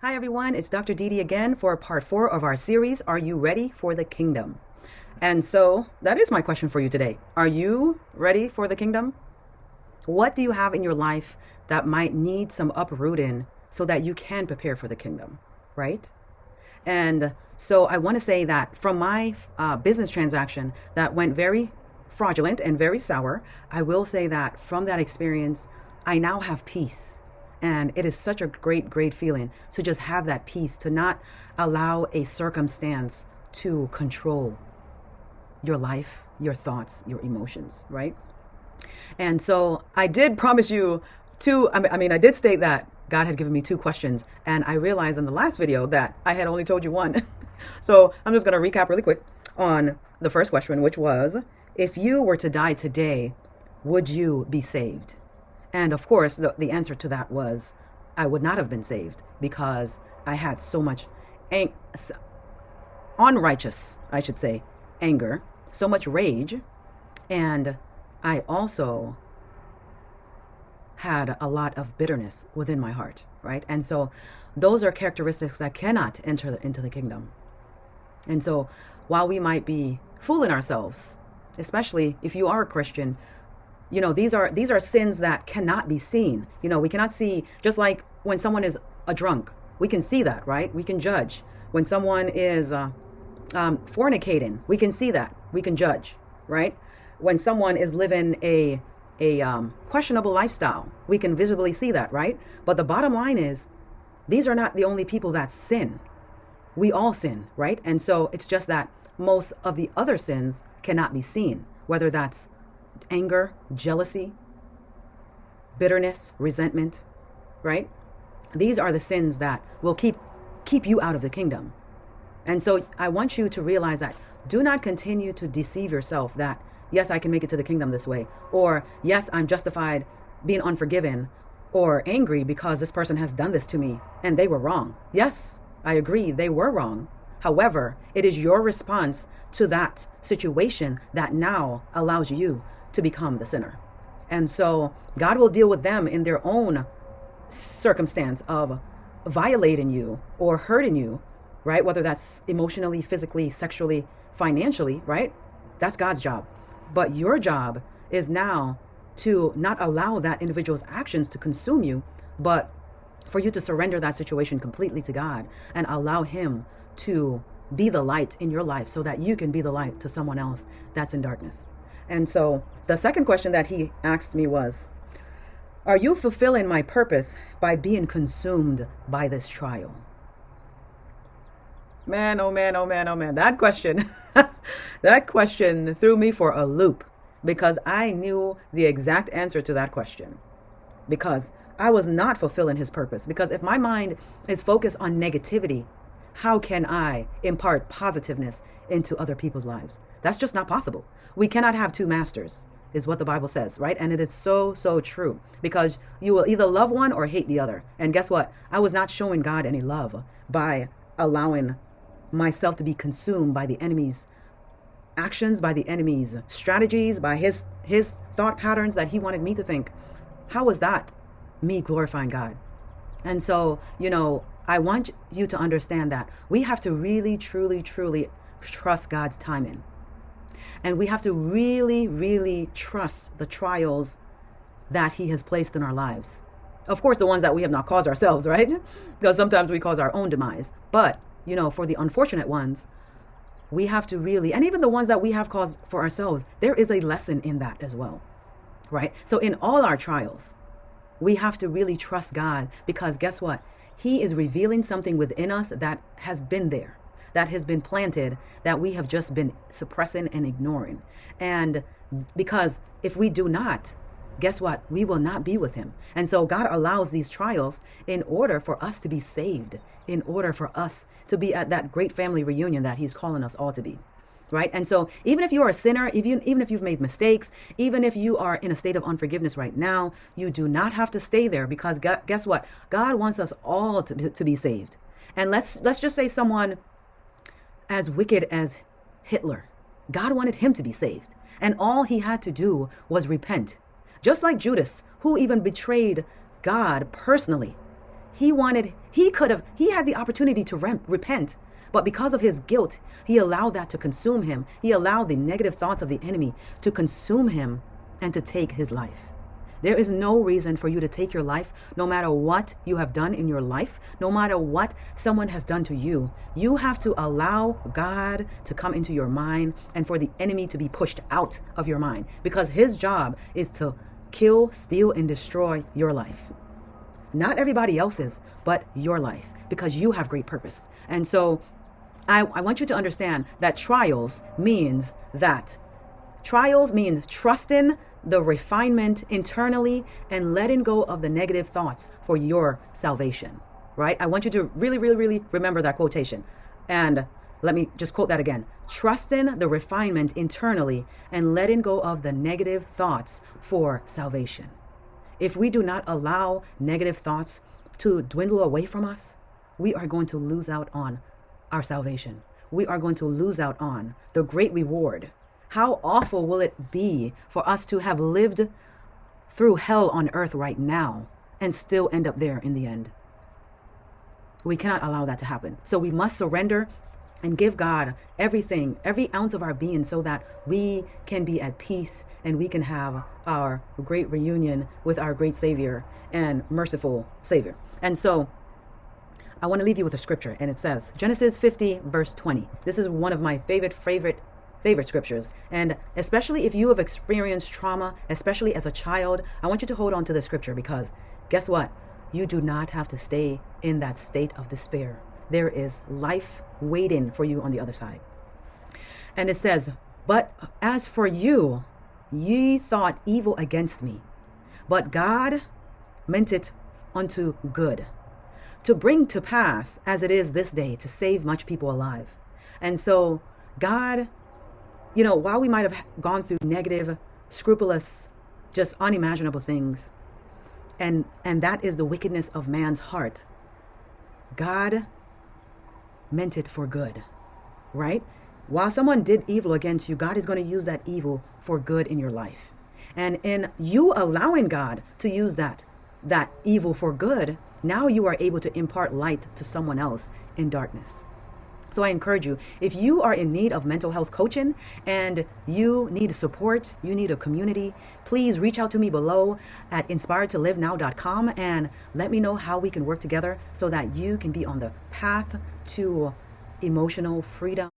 Hi everyone, it's Dr. Dede again for part 4 of our series, Are You Ready for the Kingdom? And so that is my question for you today. Are you ready for the kingdom? What do you have in your life that might need some uprooting so that you can prepare for the kingdom, right? And so I want to say that from my business transaction that went very fraudulent and very sour, I will say that from that experience, I now have peace. And it is such a great feeling to just have that peace, to not allow a circumstance to control your life, your thoughts, your emotions, right? And so I did promise you I did state that God had given me 2 questions. And I realized in the last video that I had only told you 1. So I'm just going to recap really quick on the first question, which was, if you were to die today, would you be saved? And of course, the answer to that was, I would not have been saved because I had so much unrighteous, anger, so much rage. And I also had a lot of bitterness within my heart, right? And so those are characteristics that cannot enter into the kingdom. And so while we might be fooling ourselves, especially if you are a Christian, these are sins that cannot be seen. We cannot see, just like when someone is a drunk, we can see that, right? We can judge. When someone is fornicating, we can see that. We can judge, right? When someone is living a questionable lifestyle, we can visibly see that, right? But the bottom line is, these are not the only people that sin. We all sin, right? And so it's just that most of the other sins cannot be seen, whether that's anger, jealousy, bitterness, resentment, right? These are the sins that will keep you out of the kingdom. And so I want you to realize that do not continue to deceive yourself that, yes, I can make it to the kingdom this way, or yes, I'm justified being unforgiven or angry because this person has done this to me and they were wrong. Yes, I agree, they were wrong. However, it is your response to that situation that now allows you to become the sinner. And so God will deal with them in their own circumstance of violating you or hurting you, right? Whether that's emotionally, physically, sexually, financially, right? That's God's job. But your job is now to not allow that individual's actions to consume you, but for you to surrender that situation completely to God and allow Him to be the light in your life so that you can be the light to someone else that's in darkness. And so the second question that he asked me was, are you fulfilling my purpose by being consumed by this trial? Man, oh man, oh man, oh man. That question, that question threw me for a loop because I knew the exact answer to that question. Because I was not fulfilling his purpose. Because if my mind is focused on negativity, how can I impart positiveness into other people's lives? That's just not possible. We cannot have 2 masters, is what the Bible says, right? And it is so true, because you will either love one or hate the other. And guess what? I was not showing God any love by allowing myself to be consumed by the enemy's actions, by the enemy's strategies, by his thought patterns that he wanted me to think. How was that me glorifying God? And so, I want you to understand that we have to really, truly trust God's timing. And we have to really trust the trials that He has placed in our lives. Of course, the ones that we have not caused ourselves, right? Because sometimes we cause our own demise. But, for the unfortunate ones, we have to really, and even the ones that we have caused for ourselves, there is a lesson in that as well, right? So in all our trials, we have to really trust God, because guess what? He is revealing something within us that has been there, that has been planted, that we have just been suppressing and ignoring. And because if we do not, guess what? We will not be with Him. And so God allows these trials in order for us to be saved, in order for us to be at that great family reunion that He's calling us all to be. Right? And so even if you are a sinner, even if you've made mistakes, even if you are in a state of unforgiveness right now, you do not have to stay there, because guess what? God wants us all to be saved. And let's just say someone as wicked as Hitler, God wanted him to be saved. And all he had to do was repent. Just like Judas, who even betrayed God personally. He had the opportunity to repent, but because of his guilt, he allowed that to consume him. He allowed the negative thoughts of the enemy to consume him and to take his life. There is no reason for you to take your life, no matter what you have done in your life, no matter what someone has done to you. You have to allow God to come into your mind and for the enemy to be pushed out of your mind, because his job is to kill, steal, and destroy your life. Not everybody else's, but your life, because you have great purpose. And so I want you to understand that trials means trusting the refinement internally and letting go of the negative thoughts for your salvation, right? I want you to really, really, really remember that quotation. And let me just quote that again. Trusting the refinement internally and letting go of the negative thoughts for salvation. If we do not allow negative thoughts to dwindle away from us, we are going to lose out on our salvation. We are going to lose out on the great reward. How awful will it be for us to have lived through hell on earth right now and still end up there in the end? We cannot allow that to happen. So we must surrender and give God everything, every ounce of our being, so that we can be at peace and we can have our great reunion with our great Savior and merciful Savior. And so I want to leave you with a scripture, and it says, Genesis 50, verse 20. This is one of my favorite scriptures. And especially if you have experienced trauma, especially as a child, I want you to hold on to this scripture, because guess what? You do not have to stay in that state of despair. There is life waiting for you on the other side. And it says, but as for you, ye thought evil against me, but God meant it unto good, to bring to pass as it is this day, to save much people alive. And so God, while we might have gone through negative, scrupulous, just unimaginable things, and that is the wickedness of man's heart, God meant it for good, right? While someone did evil against you, God is going to use that evil for good in your life. And in you allowing God to use that evil for good, now you are able to impart light to someone else in darkness. So I encourage you, if you are in need of mental health coaching and you need support, you need a community, please reach out to me below at inspiredtolivenow.com and let me know how we can work together so that you can be on the path to emotional freedom.